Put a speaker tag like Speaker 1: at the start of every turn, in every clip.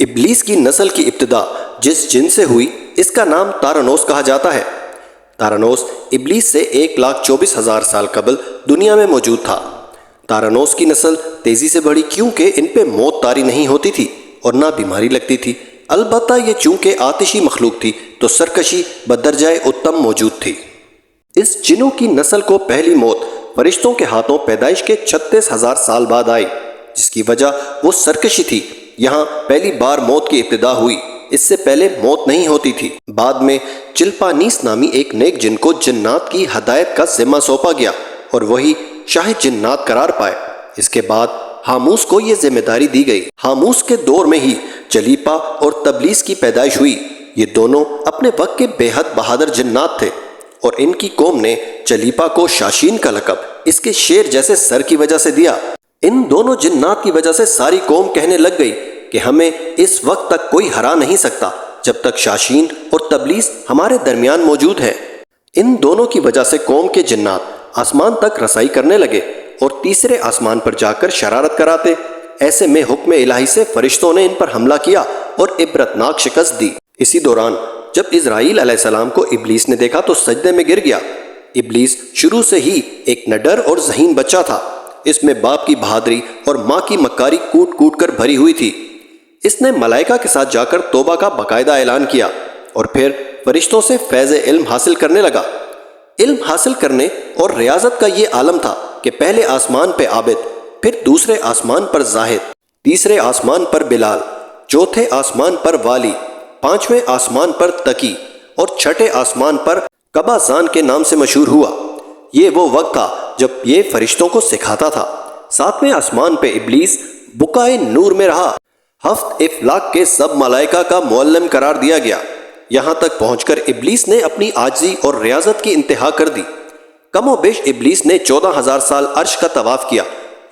Speaker 1: ابلیس کی نسل کی ابتدا جس جن سے ہوئی اس کا نام تارنوس کہا جاتا ہے۔ تارنوس ابلیس سے 1,24,000 سال قبل دنیا میں موجود تھا۔ تارنوس کی نسل تیزی سے بڑھی کیونکہ ان پہ موت طاری نہیں ہوتی تھی اور نہ بیماری لگتی تھی۔ البتہ یہ چونکہ آتشی مخلوق تھی تو سرکشی بدرجۂ اتم موجود تھی۔ اس جنوں کی نسل کو پہلی موت فرشتوں کے ہاتھوں پیدائش کے 36,000 سال بعد آئی، جس کی وجہ وہ سرکشی تھی۔ یہاں پہلی بار موت کی ابتدا ہوئی، اس سے پہلے موت نہیں ہوتی تھی۔ بعد میں چلپانیس نامی ایک نیک جن کو جنات کی ہدایت کا ذمہ سونپا گیا اور وہی شاہ جنات قرار پائے۔ اس کے بعد ہاموس کو یہ ذمہ داری دی گئی۔ ہاموس کے دور میں ہی چلیپا اور تبلیس کی پیدائش ہوئی۔ یہ دونوں اپنے وقت کے بے حد بہادر جنات تھے اور ان کی قوم نے چلیپا کو شاشین کا لقب اس کے شیر جیسے سر کی وجہ سے دیا۔ ان دونوں جنات کی وجہ سے ساری قوم کہنے لگ گئی کہ ہمیں اس وقت تک کوئی ہرا نہیں سکتا جب تک شاشین اور تبلیس ہمارے درمیان موجود ہے۔ ان دونوں کی وجہ سے قوم کے جنات آسمان تک رسائی کرنے لگے اور تیسرے آسمان پر جا کر شرارت کراتے۔ ایسے میں حکم الہی سے فرشتوں نے ان پر حملہ کیا اور عبرتناک شکست دی۔ اسی دوران جب اسرائیل علیہ السلام کو ابلیس نے دیکھا تو سجدے میں گر گیا۔ ابلیس شروع سے ہی ایک نڈر اور ذہین بچہ تھا۔ اس میں باپ کی بہادری اور ماں کی مکاری کوٹ کوٹ کر بھری ہوئی تھی۔ اس نے ملائکہ کے ساتھ جا کر توبہ کا باقاعدہ اعلان کیا اور پھر فرشتوں سے فیض علم حاصل کرنے لگا۔ علم حاصل کرنے اور ریاضت کا یہ عالم تھا کہ پہلے آسمان پہ عابد، پھر دوسرے آسمان پر زاہد، تیسرے آسمان پر بلال، چوتھے آسمان پر والی، پانچویں آسمان پر تقی اور چھٹے آسمان پر قبازان کے نام سے مشہور ہوا۔ یہ وہ وقت تھا جب یہ فرشتوں کو سکھاتا تھا۔ ساتویں آسمان پہ ابلیس بقائے نور میں رہا۔ ہفت افلاک کے سب ملائکہ کا معلم قرار دیا گیا۔ یہاں تک پہنچ کر ابلیس نے اپنی عاجزی اور ریاضت کی انتہا کر دی۔ کم و بیش ابلیس نے 14,000 سال عرش کا طواف کیا۔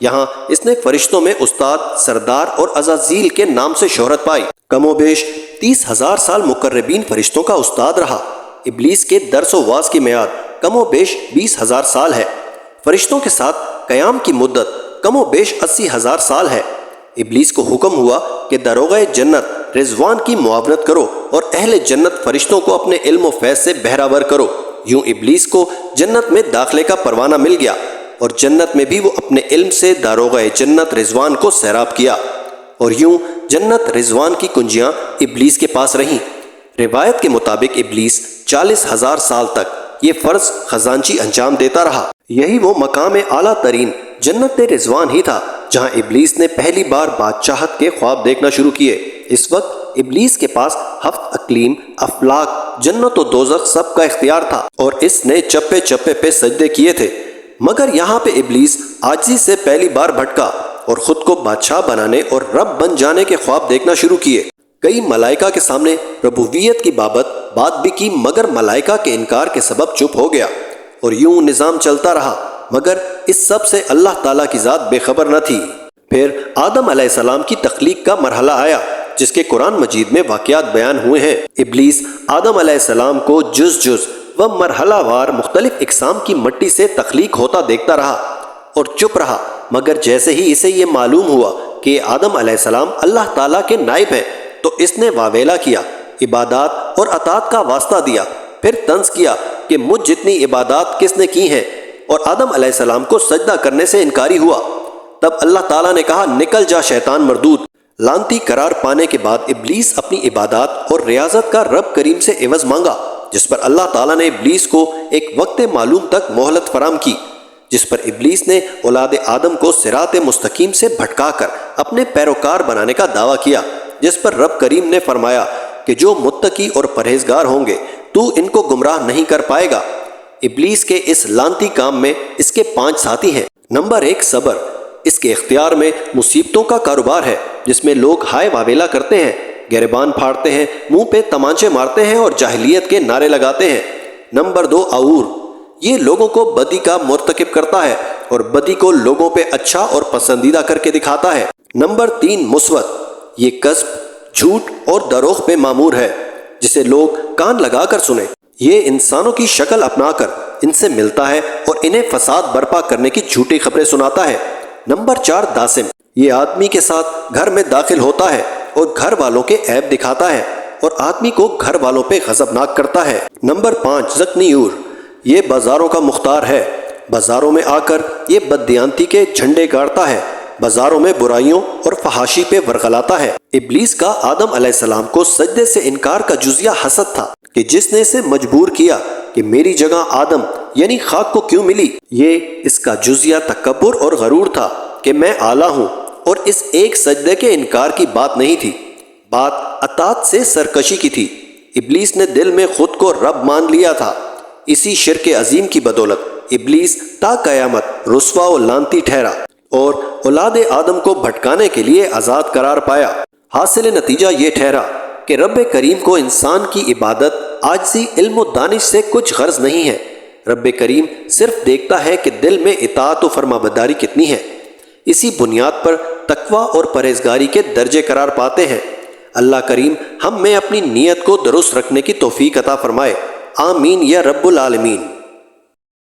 Speaker 1: یہاں اس نے فرشتوں میں استاد، سردار اور عزازیل کے نام سے شہرت پائی۔ کم و بیش 30,000 سال مقربین فرشتوں کا استاد رہا۔ ابلیس کے درس و واز کی میعاد کم و بیش 20,000 سال ہے۔ فرشتوں کے ساتھ قیام کی مدت کم و بیش 80,000 سال ہے۔ ابلیس کو حکم ہوا کہ داروغہ جنت رضوان کی معاونت کرو اور اہل جنت فرشتوں کو اپنے علم و فیض سے بہراور کرو۔ یوں ابلیس کو جنت میں داخلے کا پروانہ مل گیا اور جنت میں بھی وہ اپنے علم سے داروغہ جنت رضوان کو سیراب کیا، اور یوں جنت رضوان کی کنجیاں ابلیس کے پاس رہیں۔ روایت کے مطابق ابلیس 40,000 سال تک یہ فرض خزانچی انجام دیتا رہا۔ یہی وہ مقام اعلیٰ ترین جنت رضوان ہی تھا جہاں ابلیس نے پہلی بار بادشاہت کے خواب دیکھنا شروع کیے۔ اس وقت ابلیس کے پاس 7 اقلیم، افلاک، جنت و دوزخ سب کا اختیار تھا اور اس نے چپے چپے پہ سجدے کیے تھے، مگر یہاں پہ ابلیس عاجزی سے پہلی بار بھٹکا اور خود کو بادشاہ بنانے اور رب بن جانے کے خواب دیکھنا شروع کیے۔ کئی ملائکہ کے سامنے ربوبیت کی بات بھی کی، مگر ملائکہ کے انکار کے سبب چپ ہو گیا اور یوں نظام چلتا رہا، مگر اس سب سے اللہ تعالیٰ کی ذات بے خبر نہ تھی۔ پھر آدم علیہ السلام کی تخلیق کا مرحلہ آیا جس کے قرآن مجید میں واقعات بیان ہوئے ہیں۔ ابلیس آدم علیہ السلام کو جز جز و مرحلہ وار مختلف اقسام کی مٹی سے تخلیق ہوتا دیکھتا رہا اور چپ رہا، مگر جیسے ہی اسے یہ معلوم ہوا کہ آدم علیہ السلام اللہ تعالیٰ کے نائب ہیں تو اس نے واویلا کیا، عبادات اور اطاعت کا واسطہ دیا، پھر طنز کیا کہ مجھ جتنی عبادات کس نے کی ہیں، اور آدم علیہ السلام کو سجدہ کرنے سے انکاری ہوا۔ تب اللہ تعالیٰ نے کہا، نکل جا شیطان مردود۔ لعنتی قرار پانے کے بعد ابلیس اپنی عبادات اور ریاضت کا رب کریم سے عوض مانگا، جس پر اللہ تعالیٰ نے ابلیس کو ایک وقت معلوم تک مہلت فراہم کی، جس پر ابلیس نے اولاد آدم کو صراط مستقیم سے بھٹکا کر اپنے پیروکار بنانے کا دعویٰ کیا، جس پر رب کریم نے فرمایا کہ جو متقی اور پرہیزگار ہوں گے تو ان کو گمراہ نہیں کر پائے گا۔ ابلیس کے اس لعنتی کام میں اس کے 5 ساتھی ہیں۔ نمبر 1، صبر۔ اس کے اختیار میں مصیبتوں کا کاروبار ہے جس میں لوگ ہائے واویلا کرتے ہیں، گریبان پھاڑتے ہیں، منہ پہ تمانچے مارتے ہیں اور جاہلیت کے نعرے لگاتے ہیں۔ نمبر 2، عور۔ یہ لوگوں کو بدی کا مرتکب کرتا ہے اور بدی کو لوگوں پہ اچھا اور پسندیدہ کر کے دکھاتا ہے۔ نمبر 3، مثبت۔ یہ کذب، جھوٹ اور دروغ پہ مامور ہے جسے لوگ کان لگا کر سنیں۔ یہ انسانوں کی شکل اپنا کر ان سے ملتا ہے اور انہیں فساد برپا کرنے کی جھوٹی خبریں سناتا ہے۔ نمبر 4، داسم۔ یہ آدمی کے ساتھ گھر میں داخل ہوتا ہے اور گھر والوں کے عیب دکھاتا ہے اور آدمی کو گھر والوں پہ غضبناک کرتا ہے۔ نمبر 5، ذکنیور، یہ بازاروں کا مختار ہے۔ بازاروں میں آ کر یہ بددیانتی کے جھنڈے گاڑتا ہے، بازاروں میں برائیوں اور فحاشی پہ ورغلاتا ہے۔ ابلیس کا آدم علیہ السلام کو سجدے سے انکار کا جزیہ حسد تھا کہ جس نے اسے مجبور کیا کہ میری جگہ آدم یعنی خاک کو کیوں ملی۔ یہ اس کا جزیہ تکبر اور غرور تھا کہ میں اعلیٰ ہوں، اور اس ایک سجدے کے انکار کی بات نہیں تھی، بات اطاعت سے سرکشی کی تھی۔ ابلیس نے دل میں خود کو رب مان لیا تھا۔ اسی شرک عظیم کی بدولت ابلیس تا قیامت رسوا و لعنتی ٹھہرا اور اولاد آدم کو بھٹکانے کے لیے آزاد قرار پایا۔ حاصل نتیجہ یہ ٹھہرا کہ رب کریم کو انسان کی عبادت، عاجزی، علم و دانش سے کچھ غرض نہیں ہے۔ رب کریم صرف دیکھتا ہے کہ دل میں اطاعت و فرمانبرداری کتنی ہے۔ اسی بنیاد پر تقویٰ اور پرہیزگاری کے درجے قرار پاتے ہیں۔ اللہ کریم ہم میں اپنی نیت کو درست رکھنے کی توفیق عطا فرمائے۔ آمین یا رب العالمین۔